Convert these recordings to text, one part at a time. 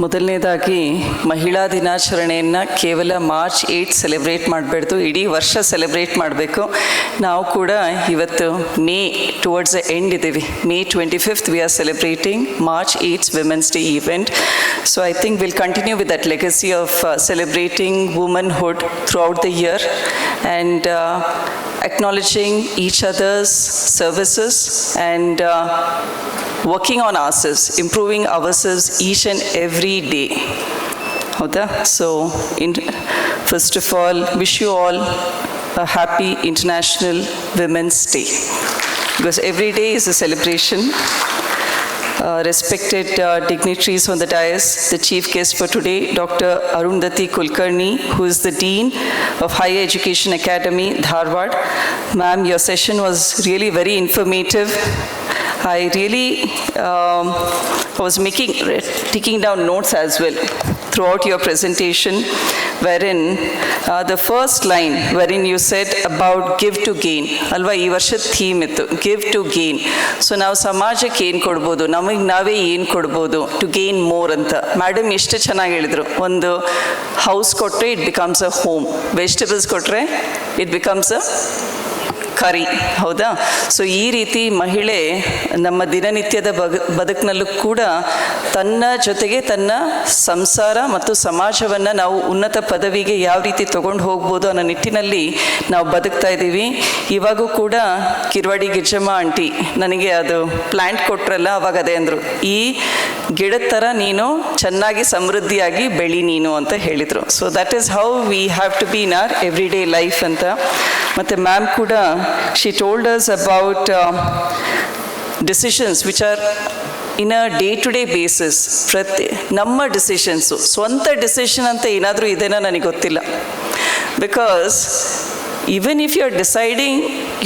ಮೊದಲನೇದಾಗಿ ಮಹಿಳಾ ದಿನಾಚರಣೆಯನ್ನು ಕೇವಲ ಮಾರ್ಚ್ 8 ಸೆಲೆಬ್ರೇಟ್ ಮಾಡಬಾರ್ದು, ಇಡೀ ವರ್ಷ ಸೆಲೆಬ್ರೇಟ್ ಮಾಡಬೇಕು. ನಾವು ಕೂಡ ಇವತ್ತು ಮೇ ಟುವರ್ಡ್ಸ್ ದ ಎಂಡ್ ಇದ್ದೀವಿ. May 25th we are celebrating March 8 women's day event. So I think will continue with that legacy of celebrating womanhood throughout the year and acknowledging each other's services and working on ourselves, improving ourselves each and every day. Houda? So first of all, wish you all a happy International Women's Day, because every day is a celebration. Respected dignitaries on the dais, the chief guest for today, Dr. Arundhati Kulkarni, who is the Dean of Higher Education Academy, Dharwad. Ma'am, your session was really very informative. I really was taking down notes as well throughout your presentation, wherein the first line wherein you said about give to gain, alva ee varshad theme ittu, give to gain. So ನಾವು ಸಮಾಜಕ್ಕೆ ಏನು ಕೊಡ್ಬೋದು, ನಮಗೆ ನಾವೇ ಏನು ಕೊಡ್ಬೋದು to gain more ಅಂತ madam ಎಷ್ಟು ಚೆನ್ನಾಗಿ ಹೇಳಿದರು. ಒಂದು ಹೌಸ್ ಕೊಟ್ಟರೆ it becomes a home, vegetables ಕೊಟ್ಟರೆ ಇಟ್ ಬಿಕಮ್ಸ್ ಅ ಕರಿ. ಹೌದಾ? ಸೊ ಈ ರೀತಿ ಮಹಿಳೆ ನಮ್ಮ ದಿನನಿತ್ಯದ ಬದುಕಿನಲ್ಲೂ ಕೂಡ ತನ್ನ ಜೊತೆಗೆ ತನ್ನ ಸಂಸಾರ ಮತ್ತು ಸಮಾಜವನ್ನು ನಾವು ಉನ್ನತ ಪದವಿಗೆ ಯಾವ ರೀತಿ ತಗೊಂಡು ಹೋಗ್ಬೋದು ಅನ್ನೋ ನಿಟ್ಟಿನಲ್ಲಿ ನಾವು ಬದುಕ್ತಾ ಇದ್ದೀವಿ. ಇವಾಗೂ ಕೂಡ ಕಿರ್ವಾಡಿ ಗಿಜ್ಜಮ್ಮ ಆಂಟಿ ನನಗೆ ಅದು ಪ್ಲ್ಯಾಂಟ್ ಕೊಟ್ರಲ್ಲ, ಅವಾಗ ಅದೇ ಅಂದರು, ಈ ಗಿಡದ ಥರ ನೀನು ಚೆನ್ನಾಗಿ ಸಮೃದ್ಧಿಯಾಗಿ ಬೆಳಿ ನೀನು ಅಂತ ಹೇಳಿದರು. So that is how we have to be in our every day life ಅಂತ. ಮತ್ತು ಮ್ಯಾಮ್ ಕೂಡ she told us about decisions which are in a day-to-day basis. ನಮ್ಮ ಡಿಸಿಷನ್ಸು ಸ್ವಂತ ಡಿಸಿಷನ್ ಅಂತ ಏನಾದರೂ ಇದೆನಾ ನನಗೆ ಗೊತ್ತಿಲ್ಲ. Because even if you're deciding,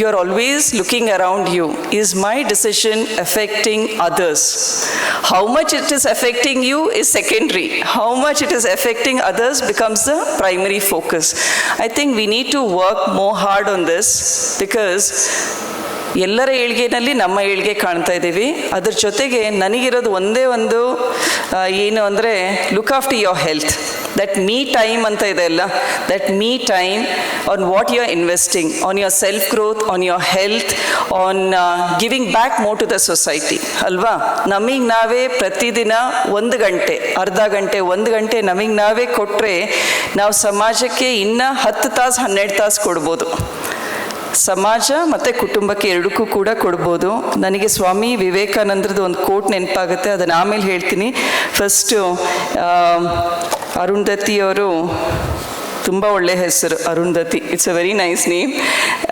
you're always looking around you. Is my decision affecting others? How much it is affecting you is secondary. How much it is affecting others becomes the primary focus. I think we need to work more hard on this, because ಎಲ್ಲರ ಏಳ್ಗೆನಲ್ಲಿ ನಮ್ಮ ಏಳ್ಗೆ ಕಾಣ್ತಾ ಇದ್ದೀವಿ. ಅದ್ರ ಜೊತೆಗೆ ನನಗಿರೋದು ಒಂದೇ ಒಂದು ಏನು ಅಂದರೆ look after your health. That me time ಅಂತ ಇದೆ ಅಲ್ಲ, that me time on what you are investing, on your self growth, on your health, on giving back more to the society ಅಲ್ವಾ? ನಮಗೆ ನಾವೇ ಪ್ರತಿದಿನ 1 ಗಂಟೆ, ಅರ್ಧ ಗಂಟೆ, 1 ಗಂಟೆ ನಮಗೆ ನಾವೇ ಕೊಟ್ಟರೆ ನಾವು ಸಮಾಜಕ್ಕೆ ಇನ್ನೂ 10 ತಾಸು 12 ತಾಸು ಕೊಡ್ಬೋದು. ಸಮಾಜ ಮತ್ತು ಕುಟುಂಬಕ್ಕೆ ಎರಡಕ್ಕೂ ಕೂಡ ಕೊಡ್ಬೋದು. ನನಗೆ ಸ್ವಾಮಿ ವಿವೇಕಾನಂದರದ್ದು ಒಂದು ಕೋಟ್ ನೆನಪಾಗುತ್ತೆ, ಅದನ್ನು ಆಮೇಲೆ ಹೇಳ್ತೀನಿ. ಫಸ್ಟು ಅರುಂಧತಿಯವರು ತುಂಬ ಒಳ್ಳೆಯ ಹೆಸರು, Arundhati, it's a very nice name.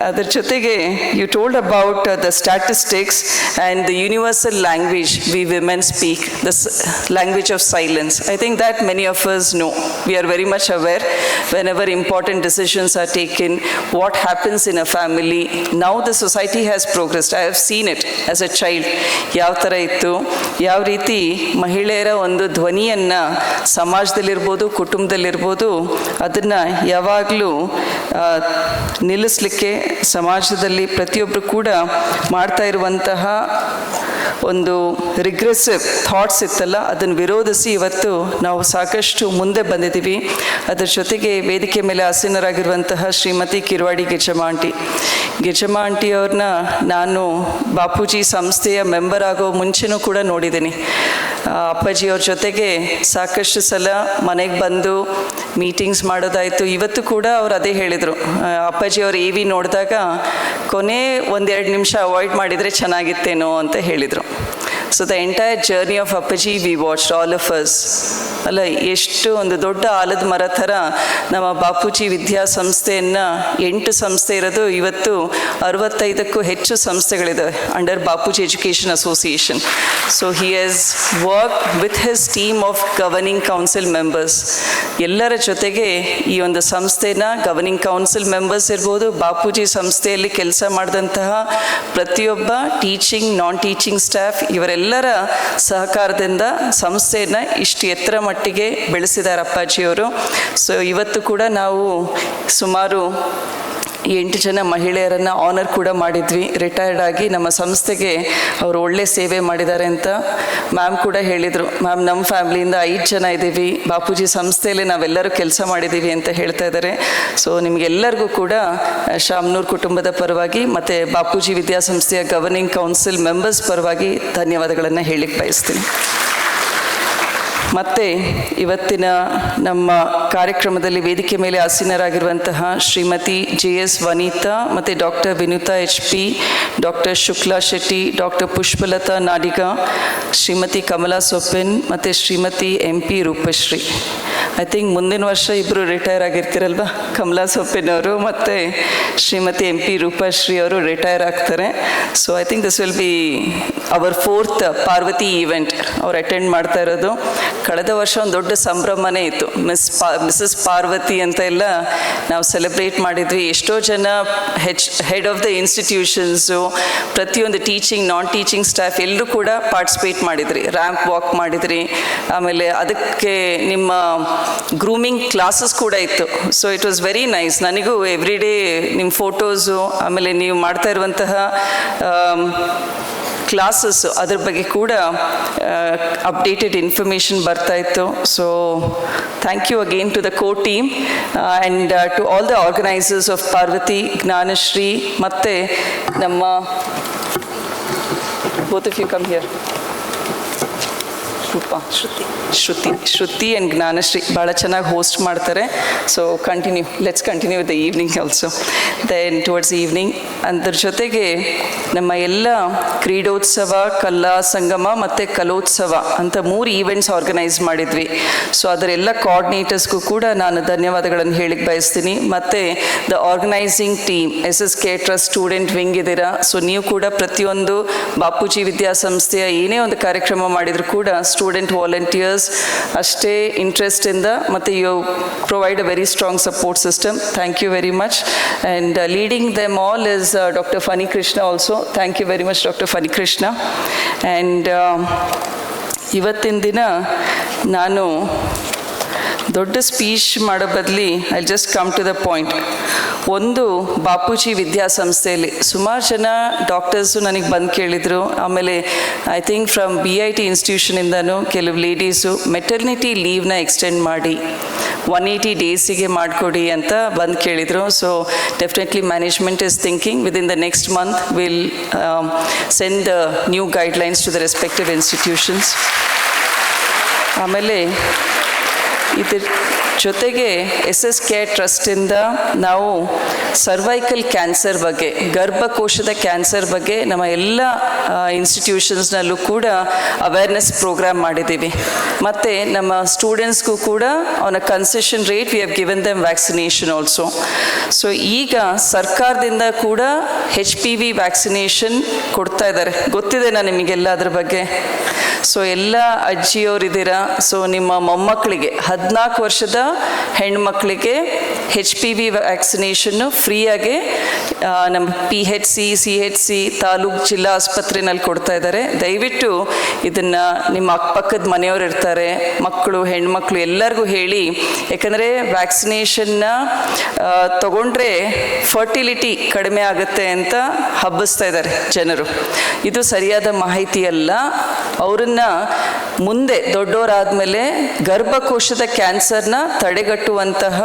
ಅದರ ಜೊತೆಗೆ you told about the statistics and the universal language we women speak, the language of silence. I think that many of us know. We are very much aware whenever important decisions are taken, what happens in a family. Now the society has progressed. I have seen it as a child. ಯಾವ ಥರ ಇತ್ತು, ಯಾವ ರೀತಿ ಮಹಿಳೆಯರ ಒಂದು ಧ್ವನಿಯನ್ನು ಸಮಾಜದಲ್ಲಿರ್ಬೋದು, ಕುಟುಂಬದಲ್ಲಿರ್ಬೋದು, ಅದನ್ನು ಯಾವಾಗಲೂ ನಿಲ್ಲಿಸಲಿಕ್ಕೆ ಸಮಾಜದಲ್ಲಿ ಪ್ರತಿಯೊಬ್ಬರು ಕೂಡ ಮಾಡ್ತಾ ಇರುವಂತಹ ಒಂದು ರಿಗ್ರೆಸಿವ್ ಥಾಟ್ಸ್ ಇತ್ತಲ್ಲ, ಅದನ್ನು ವಿರೋಧಿಸಿ ಇವತ್ತು ನಾವು ಸಾಕಷ್ಟು ಮುಂದೆ ಬಂದಿದ್ದೀವಿ. ಅದರ ಜೊತೆಗೆ ವೇದಿಕೆ ಮೇಲೆ ಆಸೀನರಾಗಿರುವಂತಹ ಶ್ರೀಮತಿ ಕಿರ್ವಾಡಿ ಗಿಜ್ಜಮ್ಮ ಆಂಟಿ, ಗಿಜ್ಜಮ್ಮ ಆಂಟಿಯವ್ರನ್ನ ನಾನು ಬಾಪೂಜಿ ಸಂಸ್ಥೆಯ ಮೆಂಬರ್ ಆಗೋ ಮುಂಚೆನೂ ಕೂಡ ನೋಡಿದ್ದೀನಿ. ಅಪ್ಪಾಜಿಯವ್ರ ಜೊತೆಗೆ ಸಾಕಷ್ಟು ಸಲ ಮನೆಗೆ ಬಂದು ಮೀಟಿಂಗ್ಸ್ ಮಾಡೋದಾಯಿತು. ಇವತ್ತು ಕೂಡ ಅವ್ರು ಅದೇ ಹೇಳಿದರು, ಅಪ್ಪಾಜಿಯವ್ರು AV ನೋಡಿದಾಗ ಕೊನೆ 1-2 ನಿಮಿಷ ಅವಾಯ್ಡ್ ಮಾಡಿದರೆ ಚೆನ್ನಾಗಿತ್ತೇನೋ ಅಂತ ಹೇಳಿದರು. So the entire journey of Appaji we watched, all of us. ಅಲ್ಲ, ಎಷ್ಟು ಒಂದು ದೊಡ್ಡ ಆಲದ ಮರ ಥರ ನಮ್ಮ ಬಾಪೂಜಿ ವಿದ್ಯಾಸಂಸ್ಥೆಯನ್ನು 8 ಸಂಸ್ಥೆ ಇರೋದು, ಇವತ್ತು 65ಕ್ಕೂ ಹೆಚ್ಚು ಸಂಸ್ಥೆಗಳಿದ್ದಾವೆ under Bapuji education association. So he has work with his team of governing council members. ಎಲ್ಲರ ಜೊತೆಗೆ ಈ ಒಂದು ಸಂಸ್ಥೆನ ಗವರ್ನಿಂಗ್ ಕೌನ್ಸಿಲ್ ಮೆಂಬರ್ಸ್ ಇರ್ಬೋದು, ಬಾಪೂಜಿ ಸಂಸ್ಥೆಯಲ್ಲಿ ಕೆಲಸ ಮಾಡಿದಂತಹ ಪ್ರತಿಯೊಬ್ಬ ಟೀಚಿಂಗ್, ನಾನ್ ಟೀಚಿಂಗ್ ಸ್ಟಾಫ್, ಇವರೆಲ್ಲರ ಸಹಕಾರದಿಂದ ಸಂಸ್ಥೆಯನ್ನು ಇಷ್ಟು ಎತ್ತರ ಮಟ್ಟಿಗೆ ಬೆಳೆಸಿದ್ದಾರೆ ಅಪ್ಪಾಜಿಯವರು. ಸೊ ಇವತ್ತು ಕೂಡ ನಾವು ಸುಮಾರು 8 ಜನ ಮಹಿಳೆಯರನ್ನು ಆನರ್ ಕೂಡ ಮಾಡಿದ್ವಿ. ರಿಟೈರ್ಡ್ ಆಗಿ ನಮ್ಮ ಸಂಸ್ಥೆಗೆ ಅವರು ಒಳ್ಳೆ ಸೇವೆ ಮಾಡಿದ್ದಾರೆ ಅಂತ ಮ್ಯಾಮ್ ಕೂಡ ಹೇಳಿದರು. ಮ್ಯಾಮ್, ನಮ್ಮ ಫ್ಯಾಮ್ಲಿಯಿಂದ 5 ಜನ ಇದ್ದೀವಿ, ಬಾಪೂಜಿ ಸಂಸ್ಥೆಯಲ್ಲಿ ನಾವೆಲ್ಲರೂ ಕೆಲಸ ಮಾಡಿದ್ದೀವಿ ಅಂತ ಹೇಳ್ತಾ ಇದ್ದಾರೆ. ಸೊ ನಿಮಗೆಲ್ಲರಿಗೂ ಕೂಡ ಶಾಮನೂರು ಕುಟುಂಬದ ಪರವಾಗಿ ಮತ್ತು ಬಾಪೂಜಿ ವಿದ್ಯಾಸಂಸ್ಥೆಯ ಗವರ್ನಿಂಗ್ ಕೌನ್ಸಿಲ್ ಮೆಂಬರ್ಸ್ ಪರವಾಗಿ ಧನ್ಯವಾದಗಳನ್ನು ಹೇಳಲಿಕ್ಕೆ ಬಯಸ್ತೀನಿ. ಮತ್ತು ಇವತ್ತಿನ ನಮ್ಮ ಕಾರ್ಯಕ್ರಮದಲ್ಲಿ ವೇದಿಕೆ ಮೇಲೆ ಆಸೀನರಾಗಿರುವಂತಹ ಶ್ರೀಮತಿ JS ವನಿತಾ ಮತ್ತು doctor Vinutha HP, doctor Shukla Shetty, doctor Pushpalatha Nadiga, Shrimati Kamala Soppen ಮತ್ತು Shrimati MP Roopashree. I think ಮುಂದಿನ ವರ್ಷ ಇಬ್ಬರು ರಿಟೈರ್ ಆಗಿರ್ತೀರಲ್ವ, ಕಮಲಾ ಸೊಪ್ಪೆನವರು ಮತ್ತು ಶ್ರೀಮತಿ MP ರೂಪಶ್ರೀ ಅವರು ರಿಟೈರ್ ಆಗ್ತಾರೆ. So I think this will be our 4th Parvati event ಅವ್ರು ಅಟೆಂಡ್ ಮಾಡ್ತಾ ಇರೋದು. ಕಳೆದ ವರ್ಷ ಒಂದು ದೊಡ್ಡ ಸಂಭ್ರಮನೇ ಇತ್ತು, ಮಿಸಸ್ ಪಾರ್ವತಿ ಅಂತ ಎಲ್ಲ ನಾವು ಸೆಲೆಬ್ರೇಟ್ ಮಾಡಿದ್ವಿ. ಎಷ್ಟೋ ಜನ ಹೆಡ್ ಆಫ್ ದ ಇನ್ಸ್ಟಿಟ್ಯೂಷನ್ಸು, ಪ್ರತಿಯೊಂದು ಟೀಚಿಂಗ್ ನಾನ್ ಟೀಚಿಂಗ್ ಸ್ಟಾಫ್ ಎಲ್ಲರೂ ಕೂಡ ಪಾರ್ಟಿಸಿಪೇಟ್ ಮಾಡಿದ್ರಿ, ರ್ಯಾಂಪ್ ವಾಕ್ ಮಾಡಿದ್ರಿ. ಆಮೇಲೆ ಅದಕ್ಕೆ ನಿಮ್ಮ ಗ್ರೂಮಿಂಗ್ ಕ್ಲಾಸಸ್ ಕೂಡ ಇತ್ತು. So it was very nice. ನನಗೂ ಎವ್ರಿ ಡೇ ನಿಮ್ಮ ಫೋಟೋಸು, ಆಮೇಲೆ ನೀವು ಮಾಡ್ತಾ ಇರುವಂತಹ ಕ್ಲಾಸಸ್ಸು, ಅದ್ರ ಬಗ್ಗೆ ಕೂಡ ಅಪ್ಡೇಟೆಡ್ ಇನ್ಫಾರ್ಮೇಷನ್ ಬರ್ತಾ ಇತ್ತು. So thank you again to the core team and to all the organisers of Parvati, Jnanashree ಮತ್ತು ನಮ್ಮ both of you come here. Roopa, Shruti and Jnanashree ಭಾಳ ಚೆನ್ನಾಗಿ ಹೋಸ್ಟ್ ಮಾಡ್ತಾರೆ. So let's continue with the evening also. Then towards evening ಅದ್ರ ಜೊತೆಗೆ ನಮ್ಮ ಎಲ್ಲ ಕ್ರೀಡೋತ್ಸವ, ಕಲಾ ಸಂಗಮ ಮತ್ತು ಕಲೋತ್ಸವ ಅಂತ 3 ಈವೆಂಟ್ಸ್ ಆರ್ಗನೈಸ್ ಮಾಡಿದ್ವಿ. ಸೊ ಅದರೆಲ್ಲ ಕೋಆರ್ಡಿನೇಟರ್ಸ್ಗೂ ಕೂಡ ನಾನು ಧನ್ಯವಾದಗಳನ್ನು ಹೇಳಿಕ್ಕೆ ಬಯಸ್ತೀನಿ. ಮತ್ತು the organising team, SSK trust student wing ಇದ್ದೀರಾ. ಸೊ ನೀವು ಕೂಡ ಪ್ರತಿಯೊಂದು ಬಾಪೂಜಿ ವಿದ್ಯಾಸಂಸ್ಥೆಯ ಏನೇ ಒಂದು ಕಾರ್ಯಕ್ರಮ ಮಾಡಿದರೂ ಕೂಡ ಸ್ಟೂಡೆಂಟ್ ವಾಲಂಟಿಯರ್ಸ್ ಅಷ್ಟೇ ಇಂಟ್ರೆಸ್ಟಿಂದ, ಮತ್ತು you provide a very strong support system. Thank you very much. And leading them all is doctor Phani Krishna also. Thank you very much doctor Phani Krishna. And ಇವತ್ತಿನ ದಿನ ನಾನು ದೊಡ್ಡ ಸ್ಪೀಚ್ ಮಾಡೋ ಬದಲಿ I just come to the point. ಒಂದು, ಬಾಪೂಜಿ ವಿದ್ಯಾಸಂಸ್ಥೆಯಲ್ಲಿ ಸುಮಾರು ಜನ doctors ನನಗೆ ಬಂದು ಕೇಳಿದರು. ಆಮೇಲೆ ಐ ಥಿಂಕ್ ಫ್ರಮ್ BIT ಇನ್ಸ್ಟಿಟ್ಯೂಷನಿಂದನೂ ಕೆಲವು ಲೇಡೀಸು ಮೆಟರ್ನಿಟಿ ಲೀವ್ನ ಎಕ್ಸ್ಟೆಂಡ್ ಮಾಡಿ 180 ಡೇಸಿಗೆ ಮಾಡಿಕೊಡಿ ಅಂತ ಬಂದು ಕೇಳಿದರು. So definitely management is thinking within the next month will send the new guidelines to the respective institutions. ಆಮೇಲೆ ಇದ್ರ ಜೊತೆಗೆ SSK ಟ್ರಸ್ಟಿಂದ ನಾವು ಸರ್ವೈಕಲ್ ಕ್ಯಾನ್ಸರ್ ಬಗ್ಗೆ, ಗರ್ಭಕೋಶದ ಕ್ಯಾನ್ಸರ್ ಬಗ್ಗೆ ನಮ್ಮ ಎಲ್ಲ ಇನ್ಸ್ಟಿಟ್ಯೂಷನ್ಸ್ನಲ್ಲೂ ಕೂಡ ಅವೇರ್ನೆಸ್ ಪ್ರೋಗ್ರಾಮ್ ಮಾಡಿದ್ದೀವಿ. ಮತ್ತು ನಮ್ಮ ಸ್ಟೂಡೆಂಟ್ಸ್ಗೂ ಕೂಡ on a concession rate we have given them vaccination also. So ಈಗ ಸರ್ಕಾರದಿಂದ ಕೂಡ HPV ವ್ಯಾಕ್ಸಿನೇಷನ್ ಕೊಡ್ತಾ ಇದ್ದಾರೆ. ಗೊತ್ತಿದೆನಾ ನಿಮಗೆಲ್ಲ ಅದ್ರ ಬಗ್ಗೆ? ಸೊ ಎಲ್ಲ ಅಜ್ಜಿಯವರಿದ್ದೀರಾ. ಸೊ ನಿಮ್ಮ ಮೊಮ್ಮಕ್ಕಳಿಗೆ 14 ವರ್ಷದ ಹೆಣ್ಮಕ್ಳಿಗೆ HPV ವ್ಯಾಕ್ಸಿನೇಷನ್ನು ಫ್ರೀಯಾಗಿ ನಮ್ಮ PHC, CHC, ತಾಲೂಕು ಜಿಲ್ಲಾ ಆಸ್ಪತ್ರೆಯಲ್ಲಿ ಕೊಡ್ತಾ ಇದ್ದಾರೆ. ದಯವಿಟ್ಟು ಇದನ್ನು ನಿಮ್ಮ ಅಕ್ಕಪಕ್ಕದ ಮನೆಯವರು ಇರ್ತಾರೆ, ಮಕ್ಕಳು, ಹೆಣ್ಮಕ್ಳು ಎಲ್ಲರಿಗೂ ಹೇಳಿ. ಯಾಕಂದರೆ ವ್ಯಾಕ್ಸಿನೇಷನ್ನ ತಗೊಂಡ್ರೆ ಫರ್ಟಿಲಿಟಿ ಕಡಿಮೆ ಆಗುತ್ತೆ ಅಂತ ಹಬ್ಬಿಸ್ತಾ ಇದ್ದಾರೆ ಜನರು. ಇದು ಸರಿಯಾದ ಮಾಹಿತಿ ಅಲ್ಲ. ಅವ್ರನ್ನ ಮುಂದೆ ದೊಡ್ಡವರಾದಮೇಲೆ ಗರ್ಭಕೋಶದ ಕ್ಯಾನ್ಸರ್ನ ತಡೆಗಟ್ಟುವಂತಹ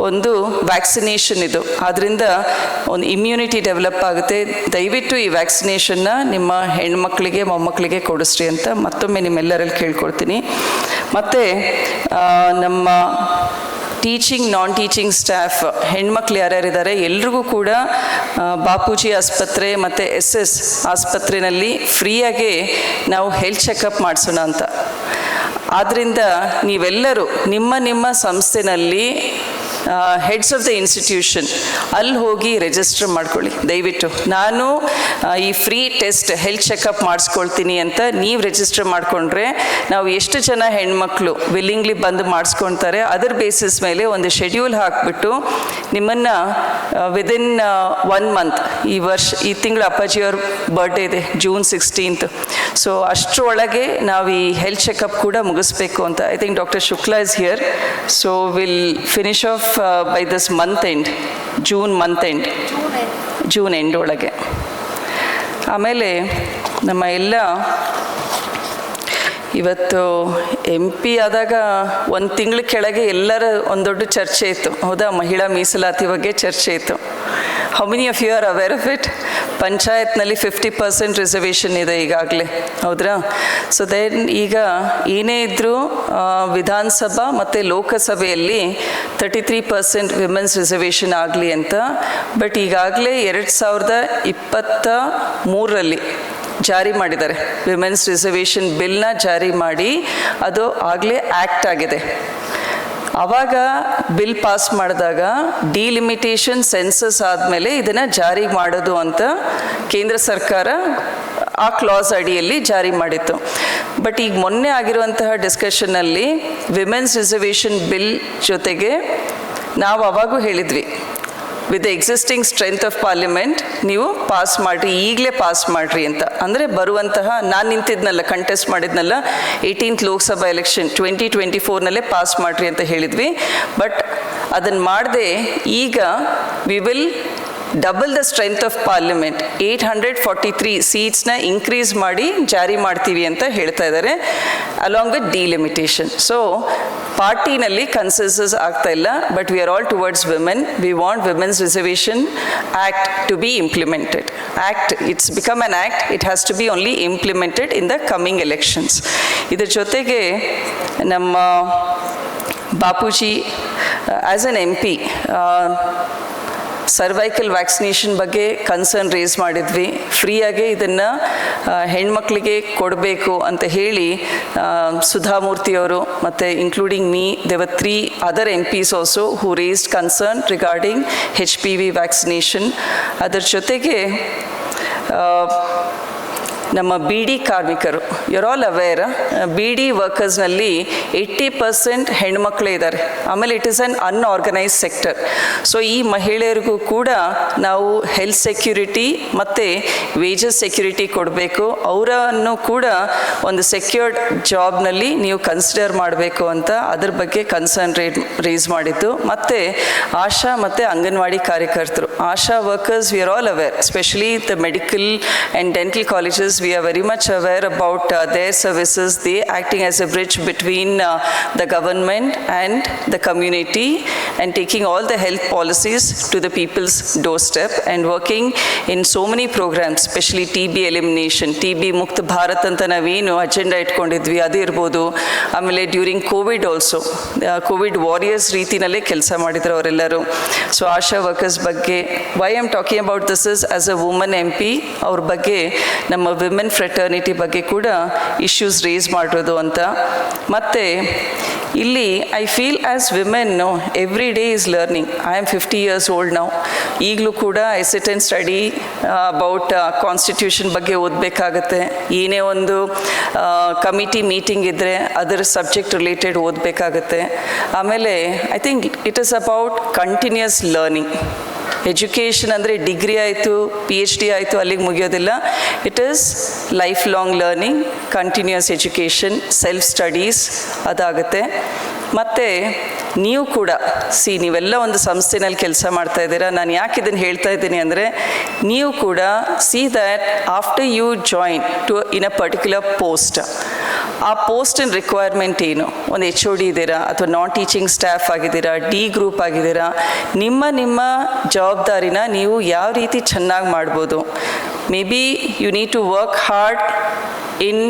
ಒಂದು ವ್ಯಾಕ್ಸಿನೇಷನ್ ಇದು. ಆದ್ದರಿಂದ ಒಂದು ಇಮ್ಯುನಿಟಿ ಡೆವಲಪ್ ಆಗುತ್ತೆ. ದಯವಿಟ್ಟು ಈ ವ್ಯಾಕ್ಸಿನೇಷನ್ನ ನಿಮ್ಮ ಹೆಣ್ಮಕ್ಳಿಗೆ, ಮೊಮ್ಮಕ್ಕಳಿಗೆ ಕೊಡಿಸ್ರಿ ಅಂತ ಮತ್ತೊಮ್ಮೆ ನಿಮ್ಮೆಲ್ಲರಲ್ಲಿ ಕೇಳ್ಕೊಳ್ತೀನಿ. ಮತ್ತು ನಮ್ಮ ಟೀಚಿಂಗ್, ನಾನ್ ಟೀಚಿಂಗ್ ಸ್ಟಾಫ್, ಹೆಣ್ಮಕ್ಳು ಯಾರ್ಯಾರಿದ್ದಾರೆ ಎಲ್ರಿಗೂ ಕೂಡ ಬಾಪೂಜಿ ಆಸ್ಪತ್ರೆ ಮತ್ತು SS ಆಸ್ಪತ್ರೆಯಲ್ಲಿ ಫ್ರೀಯಾಗಿ ನಾವು ಹೆಲ್ತ್ ಚೆಕಪ್ ಮಾಡಿಸೋಣ ಅಂತ. ಆದ್ದರಿಂದ ನೀವೆಲ್ಲರೂ ನಿಮ್ಮ ಸಂಸ್ಥೆನಲ್ಲಿ ಹೆಡ್ಸ್ ಆಫ್ ದ ಇನ್ಸ್ಟಿಟ್ಯೂಷನ್ ಅಲ್ಲಿ ಹೋಗಿ ರಿಜಿಸ್ಟರ್ ಮಾಡ್ಕೊಳ್ಳಿ ದಯವಿಟ್ಟು. ನಾನು ಈ ಫ್ರೀ ಟೆಸ್ಟ್ ಹೆಲ್ತ್ ಚೆಕಪ್ ಮಾಡಿಸ್ಕೊಳ್ತೀನಿ ಅಂತ ನೀವು ರಿಜಿಸ್ಟರ್ ಮಾಡಿಕೊಂಡ್ರೆ ನಾವು ಎಷ್ಟು ಜನ ಹೆಣ್ಮಕ್ಳು ವಿಲ್ಲಿಂಗ್ಲಿ ಬಂದು ಮಾಡಿಸ್ಕೊಳ್ತಾರೆ ಅದರ ಬೇಸಿಸ್ ಮೇಲೆ ಒಂದು ಶೆಡ್ಯೂಲ್ ಹಾಕಿಬಿಟ್ಟು ನಿಮ್ಮನ್ನು ವಿದಿನ್ 1 ಮಂತ್, ಈ ತಿಂಗಳು ಅಪ್ಪಾಜಿಯವ್ರ ಬರ್ಡೇ ಇದೆ June 16th. ಸೊ ಅಷ್ಟರೊಳಗೆ ನಾವು ಈ ಹೆಲ್ತ್ ಚೆಕಪ್ ಕೂಡ ಮುಗಿಸ್ಬೇಕು ಅಂತ. I think doctor Shukla is here. So will finish of by this month end, June end ಒಳಗೆ. ಆಮೇಲೆ ನಮ್ಮ ಎಲ್ಲ ಇವತ್ತು MP ಆದಾಗ ಒಂದು ತಿಂಗಳ ಕೆಳಗೆ ಎಲ್ಲರ ಒಂದು ದೊಡ್ಡ ಚರ್ಚೆ ಇತ್ತು, ಹೌದಾ? ಮಹಿಳಾ ಮೀಸಲಾತಿ ಬಗ್ಗೆ ಚರ್ಚೆ ಇತ್ತು. How many of you are aware of it? ಪಂಚಾಯತ್ನಲ್ಲಿ 50% ರಿಸರ್ವೇಷನ್ ಇದೆ ಈಗಾಗಲೇ, ಹೌದ್ರಾ? ಸೊ ದೆನ್ ಈಗ ಏನೇ ಇದ್ದರೂ ವಿಧಾನಸಭಾ ಮತ್ತು ಲೋಕಸಭೆಯಲ್ಲಿ 33% ವಿಮೆನ್ಸ್ ರಿಸರ್ವೇಷನ್ ಆಗಲಿ ಅಂತ. ಬಟ್ ಈಗಾಗಲೇ 2023ರಲ್ಲಿ ಜಾರಿ ಮಾಡಿದ್ದಾರೆ, ವಿಮೆನ್ಸ್ ರಿಸರ್ವೇಷನ್ ಬಿಲ್ನ ಜಾರಿ ಮಾಡಿ ಅದು ಆಗಲೇ ಆ್ಯಕ್ಟ್ ಆಗಿದೆ. ಆವಾಗ ಬಿಲ್ ಪಾಸ್ ಮಾಡಿದಾಗ ಡಿಲಿಮಿಟೇಷನ್ ಸೆನ್ಸಸ್ ಆದಮೇಲೆ ಇದನ್ನು ಜಾರಿ ಮಾಡೋದು ಅಂತ ಕೇಂದ್ರ ಸರ್ಕಾರ ಆ ಕ್ಲಾಸ್ ಅಡಿಯಲ್ಲಿ ಜಾರಿ ಮಾಡಿತ್ತು. ಬಟ್ ಈಗ ಮೊನ್ನೆ ಆಗಿರುವಂತಹ ಡಿಸ್ಕಷನ್ನಲ್ಲಿ ವಿಮೆನ್ಸ್ ರಿಸರ್ವೇಷನ್ ಬಿಲ್ ಜೊತೆಗೆ ನಾವು ಅವಾಗೂ ಹೇಳಿದ್ವಿ, with the existing strength of parliament ನೀವು ಪಾಸ್ ಮಾಡಿರಿ, ಈಗಲೇ ಪಾಸ್ ಮಾಡಿರಿ ಅಂತ. ಅಂದರೆ ಬರುವಂತಹ, ನಾನು ನಿಂತಿದ್ನಲ್ಲ, ಕಂಟೆಸ್ಟ್ ಮಾಡಿದ್ನಲ್ಲ 18th ಲೋಕಸಭಾ ಎಲೆಕ್ಷನ್ 2024ನಲ್ಲೇ ಪಾಸ್ ಮಾಡಿರಿ ಅಂತ ಹೇಳಿದ್ವಿ. ಬಟ್ ಅದನ್ನು ಮಾಡದೆ ಈಗ we will double the strength of parliament, 843 ಸೀಟ್ಸ್ನ ಇನ್ಕ್ರೀಸ್ ಮಾಡಿ ಜಾರಿ ಮಾಡ್ತೀವಿ ಅಂತ ಹೇಳ್ತಾ ಇದ್ದಾರೆ, ಅಲಾಂಗ್ ವಿತ್ ಡಿಲಿಮಿಟೇಷನ್. ಸೊ ಪಾರ್ಟಿನಲ್ಲಿ ಕನ್ಸೆನ್ಸಸ್ ಆಗ್ತಾ ಇಲ್ಲ, but we are all towards women. We want women's reservation act to be implemented. Act, it's become an act, it has to be only implemented in the coming elections. ಇದ್ರ ಜೊತೆಗೆ ನಮ್ಮ Bapuji as an MP cervical vaccination ಬಗ್ಗೆ concern raise ಮಾಡಿದ್ವಿ. ಫ್ರೀಯಾಗಿ ಇದನ್ನು ಹೆಣ್ಮಕ್ಳಿಗೆ ಕೊಡಬೇಕು ಅಂತ ಹೇಳಿ ಸುಧಾಮೂರ್ತಿಯವರು ಮತ್ತು including me, there were 3 other MPs also who raised concern regarding HPV vaccination. ಅದರ ಜೊತೆಗೆ ನಮ್ಮ BD ಕಾರ್ಮಿಕರು, ಯುರ್ ಆಲ್ ಅವೇರ್, BD ವರ್ಕರ್ಸ್ನಲ್ಲಿ 80% ಹೆಣ್ಮಕ್ಳೇ ಇದ್ದಾರೆ. ಆಮೇಲೆ it is an unorganised sector. So ಈ ಮಹಿಳೆಯರಿಗೂ ಕೂಡ ನಾವು ಹೆಲ್ತ್ ಸೆಕ್ಯೂರಿಟಿ ಮತ್ತು ವೇಜಸ್ ಸೆಕ್ಯೂರಿಟಿ ಕೊಡಬೇಕು, ಅವರನ್ನು ಕೂಡ ಒಂದು ಸೆಕ್ಯೂರ್ಡ್ ಜಾಬ್ನಲ್ಲಿ ನೀವು ಕನ್ಸಿಡರ್ ಮಾಡಬೇಕು ಅಂತ ಅದ್ರ ಬಗ್ಗೆ ಕನ್ಸರ್ನ್ ರೇಸ್ ಮಾಡಿದ್ದು. ಮತ್ತು ಆಶಾ ಮತ್ತು ಅಂಗನವಾಡಿ ಕಾರ್ಯಕರ್ತರು, Asha workers, we are all aware, especially the medical and dental colleges, we are very much aware about their services. They acting as a bridge between the government and the community and taking all the health policies to the people's doorstep and working in so many programs, especially TB elimination, TB ಮುಕ್ತ ಭಾರತ್ ಅಂತ ನಾವೇನು agenda ಇಟ್ಕೊಂಡಿದ್ವಿ ಅದು ಇರ್ಬೋದು. ಆಮೇಲೆ during covid also covid warriors ರೀತಿನಲ್ಲೇ ಕೆಲಸ ಮಾಡಿದ್ರು ಅವರೆಲ್ಲರೂ. ಸೊ ಆಶಾ ವರ್ಕರ್ಸ್ ಬಗ್ಗೆ why am talking about this is as a woman MP, ಅವ್ರ ಬಗ್ಗೆ ನಮ್ಮ ವಿಮೆನ್ ಫ್ರೆಟರ್ನಿಟಿ ಬಗ್ಗೆ ಕೂಡ ಇಶ್ಯೂಸ್ ರೇಸ್ ಮಾಡಿರೋದು ಅಂತ. ಮತ್ತು ಇಲ್ಲಿ I feel as women every day is learning. I am 50 years old ನಾವು. ಈಗಲೂ ಕೂಡ I sit and study about constitution ಬಗ್ಗೆ ಓದಬೇಕಾಗತ್ತೆ. ಏನೇ ಒಂದು ಕಮಿಟಿ ಮೀಟಿಂಗ್ ಇದ್ದರೆ ಅದರ ಸಬ್ಜೆಕ್ಟ್ ರಿಲೇಟೆಡ್ ಓದಬೇಕಾಗತ್ತೆ. ಆಮೇಲೆ I think it is about continuous learning. Education ಅಂದರೆ ಡಿಗ್ರಿ ಆಯಿತು, PhD ಆಯಿತು, ಅಲ್ಲಿಗೆ ಮುಗಿಯೋದಿಲ್ಲ. It is life long learning, continuous education, self studies ಅದಾಗುತ್ತೆ. ಮತ್ತು ನೀವು ಕೂಡ ನೀವೆಲ್ಲ ಒಂದು ಸಂಸ್ಥೆನಲ್ಲಿ ಕೆಲಸ ಮಾಡ್ತಾ ಇದ್ದೀರಾ. ನಾನು ಯಾಕೆ ಇದನ್ನು ಹೇಳ್ತಾ ಇದ್ದೀನಿ ಅಂದರೆ, ನೀವು ಕೂಡ that after you join in a particular post, ಆ ಪೋಸ್ಟಿನ ರಿಕ್ವೈರ್ಮೆಂಟ್ ಏನು, ಒಂದು HOD ಇದ್ದೀರಾ ಅಥವಾ ನಾನ್ ಟೀಚಿಂಗ್ ಸ್ಟಾಫ್ ಆಗಿದ್ದೀರಾ, D ಗ್ರೂಪ್ ಆಗಿದ್ದೀರಾ, ನಿಮ್ಮ ಜವಾಬ್ದಾರಿನ ನೀವು ಯಾವ ರೀತಿ ಚೆನ್ನಾಗಿ ಮಾಡ್ಬೋದು. Maybe you need to work hard in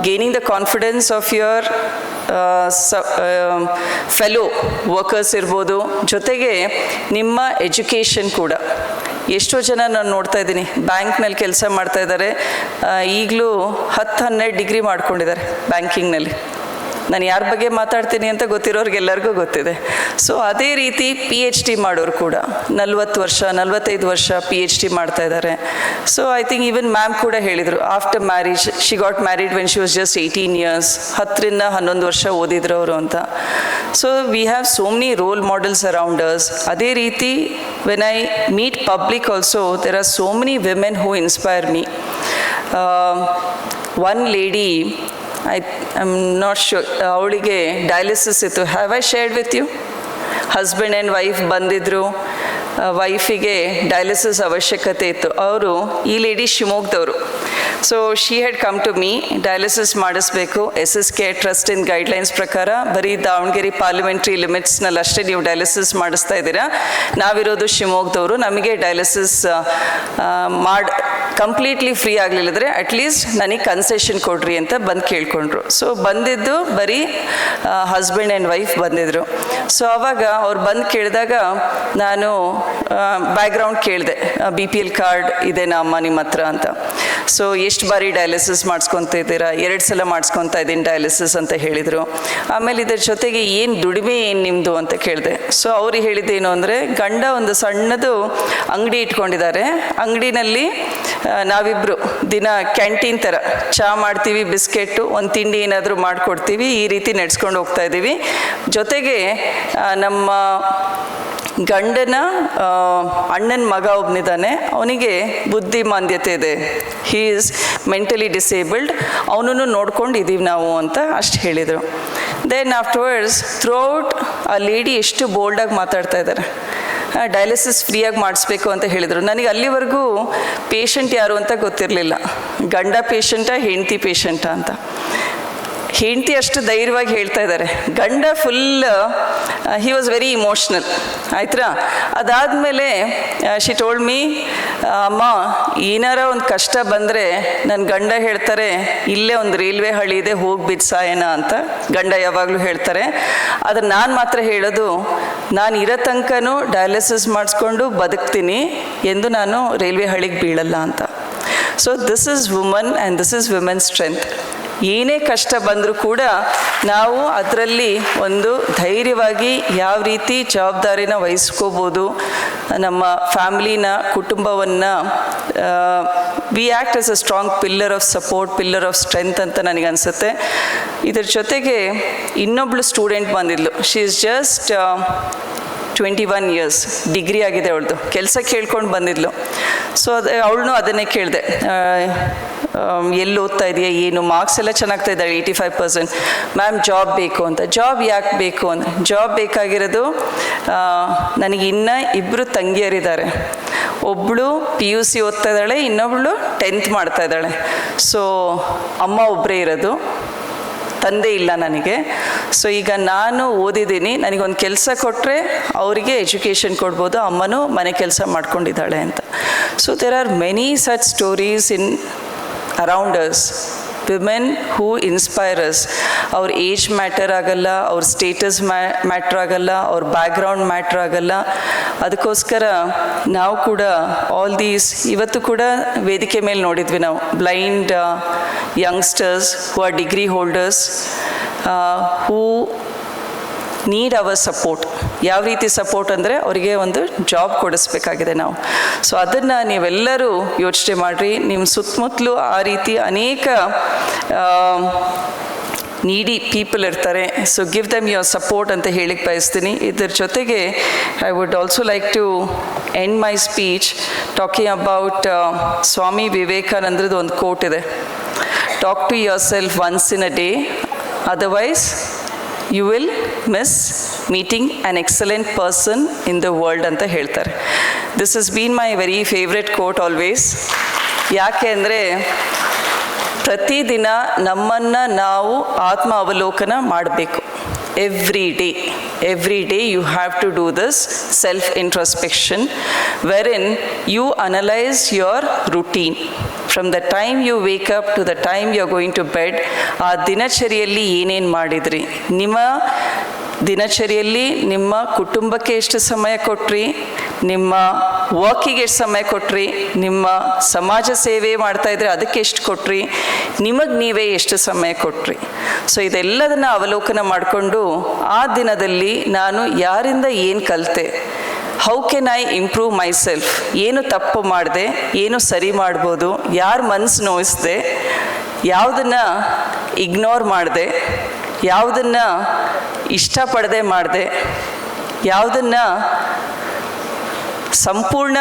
gaining the confidence of your fellow workers ಇರ್ಬೋದು. ಜೊತೆಗೆ ನಿಮ್ಮ ಎಜುಕೇಷನ್ ಕೂಡ. ಎಷ್ಟೋ ಜನ ನಾನು ನೋಡ್ತಾ ಇದ್ದೀನಿ ಬ್ಯಾಂಕ್ನಲ್ಲಿ ಕೆಲಸ ಮಾಡ್ತಾ ಇದ್ದಾರೆ, ಈಗಲೂ 10-12 ಡಿಗ್ರಿ ಮಾಡ್ಕೊಂಡಿದ್ದಾರೆ ಬ್ಯಾಂಕಿಂಗ್ನಲ್ಲಿ. ನಾನು ಯಾರ ಬಗ್ಗೆ ಮಾತಾಡ್ತೀನಿ ಅಂತ ಗೊತ್ತಿರೋರಿಗೆಲ್ಲರಿಗೂ ಗೊತ್ತಿದೆ. ಸೊ ಅದೇ ರೀತಿ PhD ಮಾಡೋರು ಕೂಡ 40 ವರ್ಷ 45 ವರ್ಷ PhD ಮಾಡ್ತಾ ಇದ್ದಾರೆ. So I think even ma'am ಕೂಡ ಹೇಳಿದರು, after marriage she got married when she was just 18 years, 10ರಿಂದ 11 ವರ್ಷ ಓದಿದ್ರು ಅವರು ಅಂತ. So we have so many role models around us. ಅದೇ ರೀತಿ when I meet public also there are so many women who inspire me. One lady, I am not sure, ಅವಳಿಗೆ dialysis ಇತ್ತು. Have I shared with you? Husband and wife ಬಂದಿದ್ದರು. ವೈಫಿಗೆ dialysis ಅವಶ್ಯಕತೆ ಇತ್ತು. ಅವರು ಈ lady ಶಿವಮೊಗ್ಗದವರು. So she had come to me, dialysis ಮಾಡಿಸ್ಬೇಕು, SSK trust in guidelines ಪ್ರಕಾರ ಬರೀ ದಾವಣಗೆರೆ ಪಾರ್ಲಿಮೆಂಟ್ರಿ ಲಿಮಿಟ್ಸ್ನಲ್ಲಿ ಅಷ್ಟೇ ನೀವು ಡಯಾಲಿಸಿಸ್ ಮಾಡಿಸ್ತಾ ಇದ್ದೀರಾ, ನಾವಿರೋದು ಶಿವಮೊಗ್ಗದವರು, ನಮಗೆ ಡಯಾಲಿಸಿಸ್ ಕಂಪ್ಲೀಟ್ಲಿ ಫ್ರೀ ಆಗಲಿಲ್ಲದ್ರೆ ಅಟ್ಲೀಸ್ಟ್ ನನಗೆ ಕನ್ಸೆಷನ್ ಕೊಡ್ರಿ ಅಂತ ಬಂದು ಕೇಳ್ಕೊಂಡ್ರು. ಸೊ ಬಂದಿದ್ದು ಬರೀ ಹಸ್ಬೆಂಡ್ ಆ್ಯಂಡ್ ವೈಫ್ ಬಂದಿದ್ದರು. ಸೊ ಆವಾಗ ಅವ್ರು ಬಂದು ಕೇಳಿದಾಗ ನಾನು ಬ್ಯಾಕ್ಗ್ರೌಂಡ್ ಕೇಳಿದೆ, BPL ಕಾರ್ಡ್ ಇದೆನಾ ಅಮ್ಮ ನಿಮ್ಮ ಹತ್ರ ಅಂತ. ಸೊ ಎಷ್ಟು ಬಾರಿ ಡಯಾಲಿಸಿಸ್ ಮಾಡಿಸ್ಕೊತ ಇದ್ದೀರಾ? 2 ಸಲ ಮಾಡಿಸ್ಕೊತಾ ಇದ್ದೀನಿ ಡಯಾಲಿಸಿಸ್ ಅಂತ ಹೇಳಿದರು. ಆಮೇಲೆ ಇದ್ರ ಜೊತೆಗೆ ಏನು ದುಡಿಮೆ ಏನು ನಿಮ್ಮದು ಅಂತ ಕೇಳಿದೆ. ಸೊ ಅವ್ರಿಗೆ ಹೇಳಿದ್ದೇನು ಅಂದರೆ, ಗಂಡ ಒಂದು ಸಣ್ಣದು ಅಂಗಡಿ ಇಟ್ಕೊಂಡಿದ್ದಾರೆ, ಅಂಗಡಿನಲ್ಲಿ ನಾವಿಬ್ಬರು ದಿನ ಕ್ಯಾಂಟೀನ್ ಥರ ಚಹಾ ಮಾಡ್ತೀವಿ, ಬಿಸ್ಕೆಟ್ಟು, ಒಂದು ತಿಂಡಿ ಏನಾದರೂ ಮಾಡಿಕೊಡ್ತೀವಿ, ಈ ರೀತಿ ನಡೆಸ್ಕೊಂಡು ಹೋಗ್ತಾ ಇದ್ದೀವಿ. ಜೊತೆಗೆ ನಮ್ಮ ಗಂಡನ ಅಣ್ಣನ ಮಗ ಒಬ್ಬನಿದ್ದಾನೆ, ಅವನಿಗೆ ಬುದ್ಧಿಮಾಂದ್ಯತೆ ಇದೆ, ಹೀ ಈಸ್ ಮೆಂಟಲಿ ಡಿಸೇಬಲ್ಡ್, ಅವನನ್ನು ನೋಡ್ಕೊಂಡಿದ್ದೀವಿ ನಾವು ಅಂತ ಅಷ್ಟು ಹೇಳಿದರು. ದೆನ್ ಆಫ್ಟರ್ವರ್ಡ್ಸ್ ಥ್ರೂಔಟ್ ಆ ಲೇಡಿ ಎಷ್ಟು ಬೋಲ್ಡಾಗಿ ಮಾತಾಡ್ತಾ ಇದ್ದಾರೆ. ಡಯಾಲಿಸಿಸ್ ಫ್ರೀಯಾಗಿ ಮಾಡಿಸ್ಬೇಕು ಅಂತ ಹೇಳಿದರು. ನನಗೆ ಅಲ್ಲಿವರೆಗೂ ಪೇಷಂಟ್ ಯಾರು ಅಂತ ಗೊತ್ತಿರಲಿಲ್ಲ, ಗಂಡ ಪೇಷಂಟಾ ಹೆಂಡತಿ ಪೇಷಂಟಾ ಅಂತ. ಹೆಂಡತಿ ಅಷ್ಟು ಧೈರ್ಯವಾಗಿ ಹೇಳ್ತಾ ಇದ್ದಾರೆ, ಗಂಡ full he was very emotional. ಆಯ್ತಾ? ಅದಾದಮೇಲೆ ಶಿ ಟೋಲ್ಡ್ ಮೀ, ಅಮ್ಮ ಏನಾರ ಒಂದು ಕಷ್ಟ ಬಂದರೆ ನನ್ನ ಗಂಡ ಹೇಳ್ತಾರೆ, ಇಲ್ಲೇ ಒಂದು ರೈಲ್ವೆ ಹಳಿ ಇದೆ, ಹೋಗಿ ಬಿಡ್ಸಾಯನ ಅಂತ ಗಂಡ ಯಾವಾಗಲೂ ಹೇಳ್ತಾರೆ. ಆದರೆ ನಾನು ಮಾತ್ರ ಹೇಳೋದು, ನಾನು ಇರೋ ತನಕನೂ ಡಯಾಲಿಸಿಸ್ ಮಾಡಿಸ್ಕೊಂಡು ಬದುಕ್ತೀನಿ ಎಂದು ನಾನು ರೈಲ್ವೆ ಹಳಿಗೆ ಬೀಳಲ್ಲ ಅಂತ. So this is woman and this is women strength. ಏನೇ ಕಷ್ಟ ಬಂದರೂ ಕೂಡ ನಾವು ಅದರಲ್ಲಿ ಒಂದು ಧೈರ್ಯವಾಗಿ ಯಾವ ರೀತಿ ಜವಾಬ್ದಾರಿನ ವಹಿಸ್ಕೋಬೋದು, ನಮ್ಮ ಫ್ಯಾಮ್ಲಿನ, ಕುಟುಂಬವನ್ನು we act as a strong pillar of support, pillar of strength ಅಂತ ನನಗನ್ಸುತ್ತೆ. ಇದ್ರ ಜೊತೆಗೆ ಇನ್ನೊಬ್ಳು ಸ್ಟೂಡೆಂಟ್ ಬಂದಿದ್ಲು, she is just 21 years, degree ಆಗಿದೆ ಅವಳದು, ಕೆಲಸ ಕೇಳ್ಕೊಂಡು ಬಂದಿದ್ಲು. ಸೊ ಅವಳನ್ನೂ ಅದನ್ನೇ ಕೇಳಿದೆ, ಎಲ್ಲಿ ಓದ್ತಾ ಇದೆಯಾ, ಏನು ಮಾರ್ಕ್ಸ್ ಎಲ್ಲ ಚೆನ್ನಾಗ್ತಾ ಇದ್ದಾಳೆ, 85%. ಮ್ಯಾಮ್ ಜಾಬ್ ಬೇಕು ಅಂತ. ಜಾಬ್ ಯಾಕೆ ಬೇಕು ಅಂತ, ಜಾಬ್ ಬೇಕಾಗಿರೋದು, ನನಗೆ ಇನ್ನೂ 2 ತಂಗಿಯರಿದ್ದಾರೆ, ಒಬ್ಬಳು PUC ಓದ್ತಾ ಇದ್ದಾಳೆ, ಇನ್ನೊಬ್ಳು 10th ಮಾಡ್ತಾ ಇದ್ದಾಳೆ. ಸೊ ಅಮ್ಮ ಒಬ್ಬರೇ ಇರೋದು, ತಂದೆ ಇಲ್ಲ ನನಗೆ. ಸೊ ಈಗ ನಾನು ಓದಿದ್ದೀನಿ, ನನಗೊಂದು ಕೆಲಸ ಕೊಟ್ಟರೆ ಅವರಿಗೆ ಎಜುಕೇಷನ್ ಕೊಡ್ಬೋದು, ಅಮ್ಮನೂ ಮನೆ ಕೆಲಸ ಮಾಡ್ಕೊಂಡಿದ್ದಾಳೆ ಅಂತ. So there are many such stories in around us, women who inspire us. ಅವ್ರ ಏಜ್ ಮ್ಯಾಟರ್ ಆಗಲ್ಲ, ಅವ್ರ ಸ್ಟೇಟಸ್ ಮ್ಯಾಟ್ರ್ ಆಗಲ್ಲ, ಅವ್ರ ಬ್ಯಾಕ್ಗ್ರೌಂಡ್ ಮ್ಯಾಟ್ರ್ ಆಗಲ್ಲ. ಅದಕ್ಕೋಸ್ಕರ ನಾವು ಕೂಡ ಆಲ್ ದೀಸ್, ಇವತ್ತು ಕೂಡ ವೇದಿಕೆ ಮೇಲೆ ನೋಡಿದ್ವಿ ನಾವು, blind youngsters who are degree holders who need hour support. ಯಾವ ರೀತಿ ಸಪೋರ್ಟ್ ಅಂದರೆ, ಅವರಿಗೆ ಒಂದು ಜಾಬ್ ಕೊಡಿಸ್ಬೇಕಾಗಿದೆ ನಾವು. ಸೊ ಅದನ್ನು ನೀವೆಲ್ಲರೂ ಯೋಚನೆ ಮಾಡಿರಿ. ನಿಮ್ಮ ಸುತ್ತಮುತ್ತಲೂ ಆ ರೀತಿ ಅನೇಕ ನೀಡಿ ಪೀಪಲ್ ಇರ್ತಾರೆ. So give them your support ಅಂತ ಹೇಳಿಕ್ಕೆ ಬಯಸ್ತೀನಿ. ಇದ್ರ ಜೊತೆಗೆ I would also like to end my speech talking about Swami ವಿವೇಕಾನಂದರದ್ದು ಒಂದು ಕೋಟ್ ಇದೆ, talk to yourself once in a day, otherwise you will miss meeting an excellent person in the world ಅಂತ ಹೇಳ್ತಾರೆ. This has been my very favourite quote always. ಯಾಕೆ ಅಂದರೆ, ಪ್ರತಿದಿನ ನಮ್ಮನ್ನು ನಾವು ಆತ್ಮ ಅವಲೋಕನ ಮಾಡಬೇಕು. every day you have to do this self introspection, wherein you analyze your routine from the time you wake up to the time you are going to bed. ಆ ದಿನಚರಿಯಲ್ಲಿ ಏನೇನು ಮಾಡಿದ್ರಿ, ನಿಮ್ಮ ದಿನಚರಿಯಲ್ಲಿ ನಿಮ್ಮ ಕುಟುಂಬಕ್ಕೆ ಎಷ್ಟು ಸಮಯ ಕೊಟ್ರಿ, ನಿಮ್ಮ ವರ್ಕಿಗೆ ಎಷ್ಟು ಸಮಯ ಕೊಟ್ರಿ, ನಿಮ್ಮ ಸಮಾಜ ಸೇವೆ ಮಾಡ್ತಾಯಿದ್ರೆ ಅದಕ್ಕೆ ಎಷ್ಟು ಕೊಟ್ರಿ, ನಿಮಗೆ ನೀವೇ ಎಷ್ಟು ಸಮಯ ಕೊಟ್ರಿ. ಸೊ ಇದೆಲ್ಲದನ್ನು ಅವಲೋಕನ ಮಾಡಿಕೊಂಡು ಆ ದಿನದಲ್ಲಿ ನಾನು ಯಾರಿಂದ ಏನು ಕಲಿತೆ, how can I improve my self, ಏನು ತಪ್ಪು ಮಾಡಿದೆ, ಏನು ಸರಿ ಮಾಡ್ಬೋದು, ಯಾರು ಮನಸ್ಸು ನೋಯಿಸಿದೆ, ಯಾವುದನ್ನು ಇಗ್ನೋರ್ ಮಾಡಿದೆ, ಯಾವುದನ್ನು ಇಷ್ಟಪಡದೆ ಮಾಡಿದೆ, ಯಾವುದನ್ನು ಸಂಪೂರ್ಣ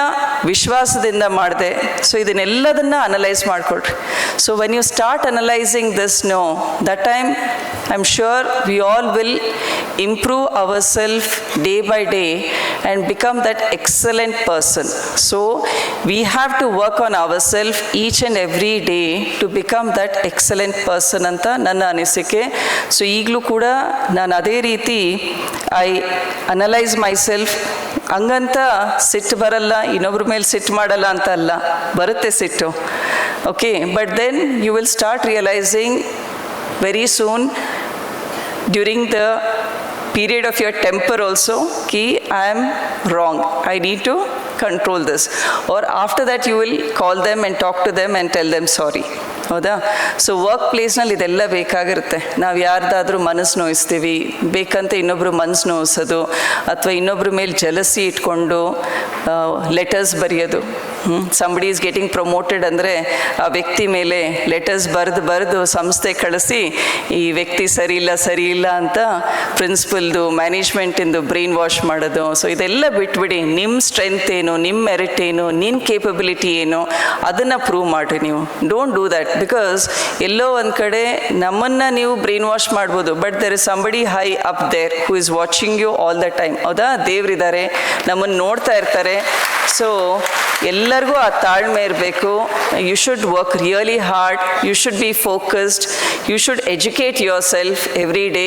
ವಿಶ್ವಾಸದಿಂದ ಮಾಡಿದೆ. ಸೊ ಇದನ್ನೆಲ್ಲದನ್ನು ಅನಲೈಸ್ ಮಾಡಿಕೊಡ್ರಿ. So when you start analysing this, know that time I am sure we all will improve ourselves day by day and become that excellent person. So we have to work on ourselves each and every day to become that excellent person ಅಂತ ನನ್ನ ಅನಿಸಿಕೆ. So ಈಗಲೂ ಕೂಡ ನಾನು ಅದೇ ರೀತಿ I analyse myself. ಹಂಗಂತ ಸಿಟ್ಟು ಬರಲ್ಲ, ಇನ್ನೊಬ್ರ ಮೇಲೆ ಸಿಟ್ಟು ಮಾಡಲ್ಲ ಅಂತ ಅಲ್ಲ, ಬರುತ್ತೆ ಸಿಟ್ಟು. Okay, but then you will start realising very soon during the period of your temper also ki I am wrong, I need to control this, or after that you will call them and talk to them and tell them sorry. ಹೌದಾ? So work ಪ್ಲೇಸ್ನಲ್ಲಿ ಇದೆಲ್ಲ ಬೇಕಾಗಿರುತ್ತೆ. ನಾವು ಯಾರ್ದಾದ್ರೂ ಮನಸ್ಸು ನೋಯಿಸ್ತೀವಿ, ಬೇಕಂತ ಇನ್ನೊಬ್ರು ಮನಸ್ಸು ನೋಯಿಸೋದು, ಅಥವಾ ಇನ್ನೊಬ್ರ ಮೇಲೆ ಜಲಸಿ ಇಟ್ಕೊಂಡು ಲೆಟರ್ಸ್ ಬರೆಯೋದು. ಸಂಬಡಿ ಈಸ್ ಗೆಟಿಂಗ್ ಪ್ರಮೋಟೆಡ್ ಅಂದರೆ ಆ ವ್ಯಕ್ತಿ ಮೇಲೆ ಲೆಟರ್ಸ್ ಬರೆದು ಸಂಸ್ಥೆ ಕಳಿಸಿ ಈ ವ್ಯಕ್ತಿ ಸರಿ ಇಲ್ಲ ಅಂತ ಪ್ರಿನ್ಸಿಪಲ್ದು ಮ್ಯಾನೇಜ್ಮೆಂಟಿಂದು ಬ್ರೈನ್ ವಾಶ್ ಮಾಡೋದು. ಸೊ ಇದೆಲ್ಲ ಬಿಟ್ಬಿಡಿ. ನಿಮ್ಮ ಸ್ಟ್ರೆಂತ್ ಏನು, ನಿಮ್ಮ ಮೆರಿಟ್ ಏನು, ನಿನ್ನ ಕೇಪಬಿಲಿಟಿ ಏನು, ಅದನ್ನು ಪ್ರೂವ್ ಮಾಡಿರಿ ನೀವು. Don't do that. ಬಿಕಾಸ್ ಎಲ್ಲೋ ಒಂದು ಕಡೆ ನಮ್ಮನ್ನು ನೀವು ಬ್ರೈನ್ ವಾಶ್ ಮಾಡ್ಬೋದು, but there is somebody high up there who is watching you all the time. ಹೌದಾ? ದೇವರಿದ್ದಾರೆ, ನಮ್ಮನ್ನು ನೋಡ್ತಾ ಇರ್ತಾರೆ. ಸೊ ಎಲ್ಲರಿಗೂ ಆ ತಾಳ್ಮೆ ಇರಬೇಕು. You should work really hard, you should be focused, you should educate yourself every day,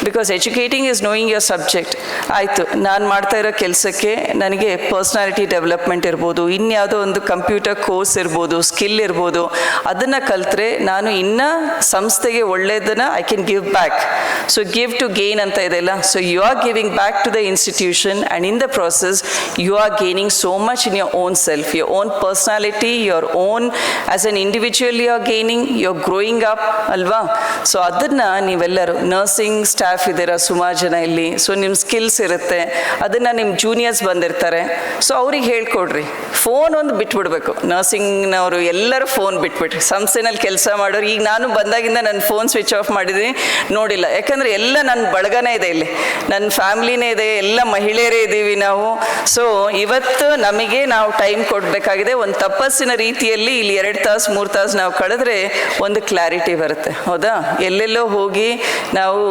because educating is knowing your subject. ಆಯಿತು, ನಾನು ಮಾಡ್ತಾ ಇರೋ ಕೆಲಸಕ್ಕೆ ನನಗೆ ಪರ್ಸ್ನಾಲಿಟಿ ಡೆವಲಪ್ಮೆಂಟ್ ಇರ್ಬೋದು, ಇನ್ಯಾವುದೋ ಒಂದು ಕಂಪ್ಯೂಟರ್ ಕೋರ್ಸ್ ಇರ್ಬೋದು, ಸ್ಕಿಲ್ ಇರ್ಬೋದು, ಅದನ್ನು ಕಲಿತ್ರೆ ನಾನು ಇನ್ನೂ ಸಂಸ್ಥೆಗೆ ಒಳ್ಳೆಯದನ್ನು I can give back. So give to gain ಅಂತ ಇದೆಲ್ಲ. So you are giving back to the institution, and in the process you are gaining so much in your own self, your own personality, your own as an individual you are gaining, you are growing up ಅಲ್ವಾ? So ಅದನ್ನು ನೀವೆಲ್ಲರೂ nursing staff ಇದ್ದೀರಾ ಸುಮಾರು ಜನ ಇಲ್ಲಿ. So ನಿಮ್ಮ skills ಇರುತ್ತೆ, ಅದನ್ನು ನಿಮ್ಮ ಜೂನಿಯರ್ಸ್ ಬಂದಿರ್ತಾರೆ. ಸೊ ಅವ್ರಿಗೆ ಹೇಳ್ಕೊಡ್ರಿ. ಫೋನ್ ಒಂದು ಬಿಟ್ಬಿಡ್ಬೇಕು. ನರ್ಸಿಂಗ್ನವರು ಎಲ್ಲರೂ ಫೋನ್ ಬಿಟ್ಬಿಟ್ರಿ. ಸಂಸ್ಥೆನಲ್ಲಿ ಕೆಲಸ ಮಾಡೋರು, ಈಗ ನಾನು ಬಂದಾಗಿಂದ ನನ್ನ ಫೋನ್ ಸ್ವಿಚ್ ಆಫ್ ಮಾಡಿದ್ದೀನಿ, ನೋಡಿಲ್ಲ. ಯಾಕಂದರೆ ಎಲ್ಲ ನನ್ನ ಬಳಗನೇ ಇದೆ ಇಲ್ಲಿ, ನನ್ನ ಫ್ಯಾಮ್ಲಿನೇ ಇದೆ, ಎಲ್ಲ ಮಹಿಳೆಯರೇ ಇದ್ದೀವಿ ನಾವು. ಸೊ ಇವತ್ತು ನಮಗೆ ನಾವು ಟೈಮ್ ಕೊಡಬೇಕಾಗಿದೆ. ಒಂದು ತಪಸ್ಸಿನ ರೀತಿಯಲ್ಲಿ ಇಲ್ಲಿ 2 ತಾಸು 3 ತಾಸು ನಾವು ಕಳೆದ್ರೆ ಒಂದು ಕ್ಲಾರಿಟಿ ಬರುತ್ತೆ. ಹೌದಾ? ಎಲ್ಲೆಲ್ಲೋ ಹೋಗಿ ನಾವು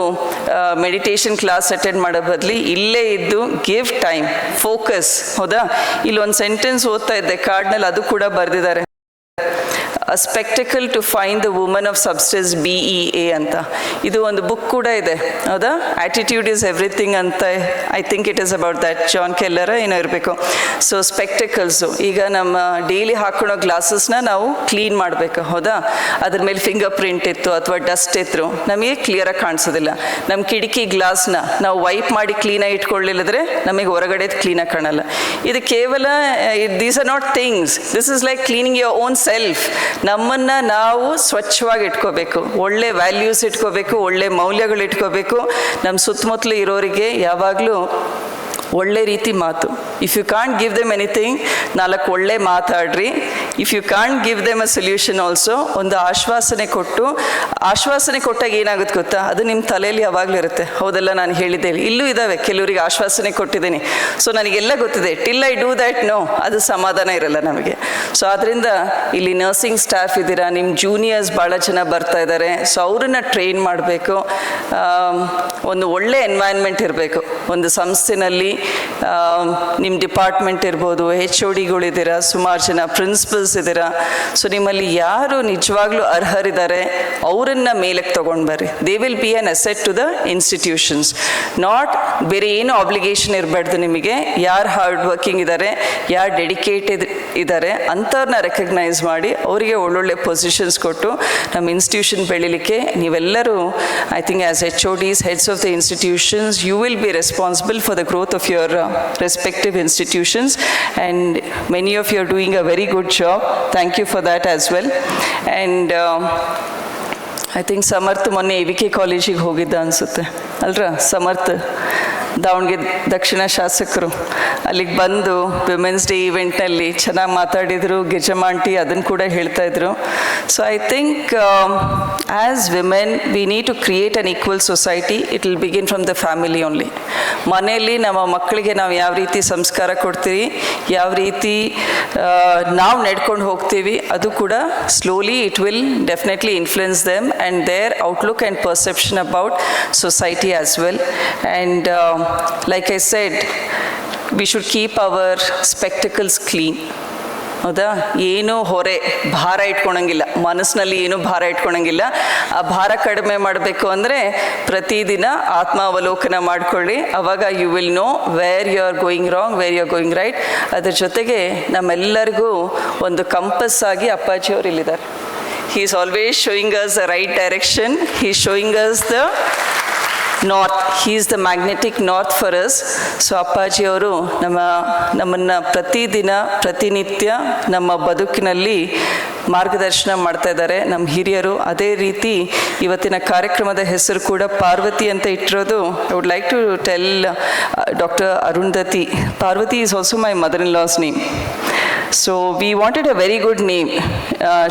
ಮೆಡಿಟೇಷನ್ ಕ್ಲಾಸ್ ಅಟೆಂಡ್ ಮಾಡೋ ಬದಲಿ ಇಲ್ಲೇ ಇದ್ದು ಗಿವ್ ಟೈಮ್, ಫೋಕಸ್. ಹೌದಾ? ಇಲ್ಲಿ ಒಂದು ಸೆಂಟೆನ್ಸ್ ಓದ್ತಾ ಇದ್ದೆ ಕಾರ್ಡ್ನಲ್ಲಿ, ಅದು ಕೂಡ ಬರೆದಿದ್ದಾರೆ. A spectacle to find the woman of substance, BEA ಅಂತ. ಇದು ಒಂದು ಬುಕ್ ಕೂಡ ಇದೆ. ಹೌದಾ? ಆಟಿಟ್ಯೂಡ್ ಈಸ್ ಎವ್ರಿಥಿಂಗ್ ಅಂತ. I think it is about that. John ಕೆಲ್ಲರ ಏನೋ ಇರಬೇಕು. ಸೊ ಸ್ಪೆಕ್ಟಕಲ್ಸು, ಈಗ ನಮ್ಮ ಡೈಲಿ ಹಾಕೊಳ್ಳೋ ಗ್ಲಾಸಸ್ನ ನಾವು ಕ್ಲೀನ್ ಮಾಡಬೇಕು. ಹೌದಾ? ಅದ್ರ ಮೇಲೆ ಫಿಂಗರ್ ಪ್ರಿಂಟ್ ಇತ್ತು ಅಥವಾ ಡಸ್ಟ್ ಇತ್ತು, ನಮಗೆ ಕ್ಲಿಯರಾಗಿ ಕಾಣಿಸೋದಿಲ್ಲ. ನಮ್ಮ ಕಿಟಕಿ ಗ್ಲಾಸ್ನ ನಾವು ವೈಪ್ ಮಾಡಿ ಕ್ಲೀನಾಗಿ ಇಟ್ಕೊಳ್ಳಿಲ್ಲದ್ರೆ ನಮಗೆ ಹೊರಗಡೆ ಕ್ಲೀನಾಗಿ ಕಾಣಲ್ಲ. ಇದು ಕೇವಲ these are not things, this is like cleaning your own self. ನಮ್ಮನ್ನು ನಾವು ಸ್ವಚ್ಛವಾಗಿ ಇಟ್ಕೋಬೇಕು, ಒಳ್ಳೆ ವ್ಯಾಲ್ಯೂಸ್ ಇಟ್ಕೋಬೇಕು, ಒಳ್ಳೆ ಮೌಲ್ಯಗಳು ಇಟ್ಕೋಬೇಕು. ನಮ್ಮ ಸುತ್ತಮುತ್ತಲು ಇರೋರಿಗೆ ಯಾವಾಗಲೂ ಒಳ್ಳೆ ರೀತಿ ಮಾತು. If you can't give them anything, 4 ಒಳ್ಳೆ ಮಾತಾಡ್ರಿ. If you can't give them a solution also, ಒಂದು ಆಶ್ವಾಸನೆ ಕೊಟ್ಟು, ಆಶ್ವಾಸನೆ ಕೊಟ್ಟಾಗ ಏನಾಗುತ್ತೆ ಗೊತ್ತಾ, ಅದು ನಿಮ್ಮ ತಲೆಯಲ್ಲಿ ಯಾವಾಗಲೂ ಇರುತ್ತೆ. ಹೌದಲ್ಲ, ನಾನು ಹೇಳಿದ್ದೆ, ಇಲ್ಲೂ ಇದ್ದಾವೆ ಕೆಲವರಿಗೆ ಆಶ್ವಾಸನೆ ಕೊಟ್ಟಿದ್ದೀನಿ. ಸೊ ನನಗೆಲ್ಲ ಗೊತ್ತಿದೆ, till I do that no, ಅದು ಸಮಾಧಾನ ಇರಲ್ಲ ನಮಗೆ. ಸೊ ಆದ್ದರಿಂದ ಇಲ್ಲಿ ನರ್ಸಿಂಗ್ ಸ್ಟಾಫ್ ಇದ್ದೀರಾ, ನಿಮ್ಮ ಜೂನಿಯರ್ಸ್ ಭಾಳ ಜನ ಬರ್ತಾ ಇದ್ದಾರೆ. ಸೊ ಅವ್ರನ್ನ ಟ್ರೈನ್ ಮಾಡಬೇಕು. ಒಂದು ಒಳ್ಳೆ ಎನ್ವೈರ್ನ್ಮೆಂಟ್ ಇರಬೇಕು ಒಂದು ಸಂಸ್ಥೆನಲ್ಲಿ. ನಿಮ್ಮ ಡಿಪಾರ್ಟ್ಮೆಂಟ್ ಇರ್ಬೋದು, HODಗಳಿದ್ದೀರಾ, ಸುಮಾರು ಜನ ಪ್ರಿನ್ಸಿಪಲ್ಸ್ ಇದ್ದೀರಾ. ಸೊ ನಿಮ್ಮಲ್ಲಿ ಯಾರು ನಿಜವಾಗ್ಲೂ ಅರ್ಹರಿದ್ದಾರೆ ಅವರನ್ನು ಮೇಲಕ್ಕೆ ತೊಗೊಂಡು ಬರ್ರಿ. They will be an asset to the institutions. Not ಬೇರೆ ಏನು ಆಬ್ಲಿಗೇಷನ್ ಇರಬಾರ್ದು ನಿಮಗೆ. ಯಾರು ಹಾರ್ಡ್ ವರ್ಕಿಂಗ್ ಇದ್ದಾರೆ, ಯಾರು ಡೆಡಿಕೇಟೆಡ್ ಇದ್ದಾರೆ ಅಂಥವ್ರನ್ನ ರೆಕಗ್ನೈಸ್ ಮಾಡಿ ಅವರಿಗೆ ಒಳ್ಳೊಳ್ಳೆ ಪೊಸಿಷನ್ಸ್ ಕೊಟ್ಟು ನಮ್ಮ ಇನ್ಸ್ಟಿಟ್ಯೂಷನ್ ಬೆಳಿಲಿಕ್ಕೆ ನೀವೆಲ್ಲರೂ, I think as HODs, heads of the institutions, you will be responsible for the growth of your respective institutions, and many of you are doing a very good job. Thank you for that as well. And I think Samarth ಮೊನ್ನೆ AVK ಕಾಲೇಜಿಗೆ ಹೋಗಿದ್ದ ಅನಿಸುತ್ತೆ ಅಲ್ರ? ಸಮರ್ಥ್ ದಾವಣಗೆರೆ ದಕ್ಷಿಣ ಶಾಸಕರು ಅಲ್ಲಿಗೆ ಬಂದು women's day ಈವೆಂಟ್ನಲ್ಲಿ ಚೆನ್ನಾಗಿ ಮಾತಾಡಿದರು. ಗಿರಿಜಮ್ಮ ಆಂಟಿ ಅದನ್ನು ಕೂಡ ಹೇಳ್ತಾ ಇದ್ರು. So I think as women we need to create an equal society. It will begin from the family only. ಮನೆಯಲ್ಲಿ ನಮ್ಮ ಮಕ್ಕಳಿಗೆ ನಾವು ಯಾವ ರೀತಿ ಸಂಸ್ಕಾರ ಕೊಡ್ತೀವಿ, ಯಾವ ರೀತಿ ನಾವು ನಡ್ಕೊಂಡು ಹೋಗ್ತೀವಿ, ಅದು ಕೂಡ slowly it will definitely influence them and their outlook and perception about society as well. And like I said, we should keep our spectacles clean. ಹೌದಾ? ಏನು ಹೊರೆ ಭಾರ ಇಟ್ಕೊಳಂಗಿಲ್ಲ, ಮನಸ್ಸಿನಲ್ಲಿ ಏನು ಭಾರ ಇಟ್ಕೊಳಂಗಿಲ್ಲ. ಆ ಭಾರ ಕಡಿಮೆ ಮಾಡಬೇಕು ಅಂದರೆ ಪ್ರತಿದಿನ ಆತ್ಮಾವಲೋಕನ ಮಾಡಿಕೊಳ್ಳಿ. ಆವಾಗ you will know where you are going wrong, where you are going right. ಅದ್ರ ಜೊತೆಗೆ ನಮ್ಮೆಲ್ಲರಿಗೂ ಒಂದು ಕಂಪಸ್ ಆಗಿ ಅಪ್ಪಾಜಿಯವರು ಇಲ್ಲಿದ್ದಾರೆ. He is always showing us the right direction. He is showing us the north. He is the magnetic north for us. So ಅಪ್ಪಾಜಿಯವರು ನಮ್ಮನ್ನು ಪ್ರತಿದಿನ ಪ್ರತಿನಿತ್ಯ ನಮ್ಮ ಬದುಕಿನಲ್ಲಿ ಮಾರ್ಗದರ್ಶನ ಮಾಡ್ತಾ ಇದ್ದಾರೆ, ನಮ್ಮ ಹಿರಿಯರು. ಅದೇ ರೀತಿ ಇವತ್ತಿನ ಕಾರ್ಯಕ್ರಮದ ಹೆಸರು ಕೂಡ ಪಾರ್ವತಿ ಅಂತ ಇಟ್ಟಿರೋದು. I would like to tell doctor Arundhati. Parvati is also my mother in law's name. So we wanted a very good name,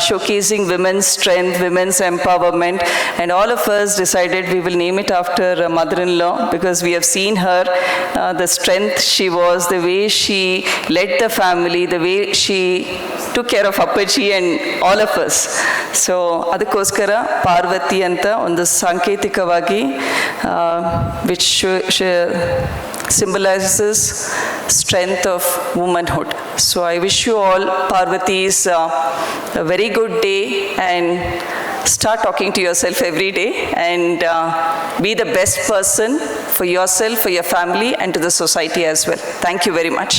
showcasing women's strength, women's empowerment, and all of us decided we will name it after mother-in-law, because we have seen her, the strength she was, the way she led the family, the way she took care of Appaji and all of us. So ಅದಕ್ಕೋಸ್ಕರ ಪಾರ್ವತಿ ಅಂತ ಒಂದು ಸಾಂಕೇತಿಕವಾಗಿ which symbolizes strength of womanhood. So I wish you all Parvatis a very good day, and start talking to yourself every day, and be the best person for yourself, for your family, and to the society as well. Thank you very much.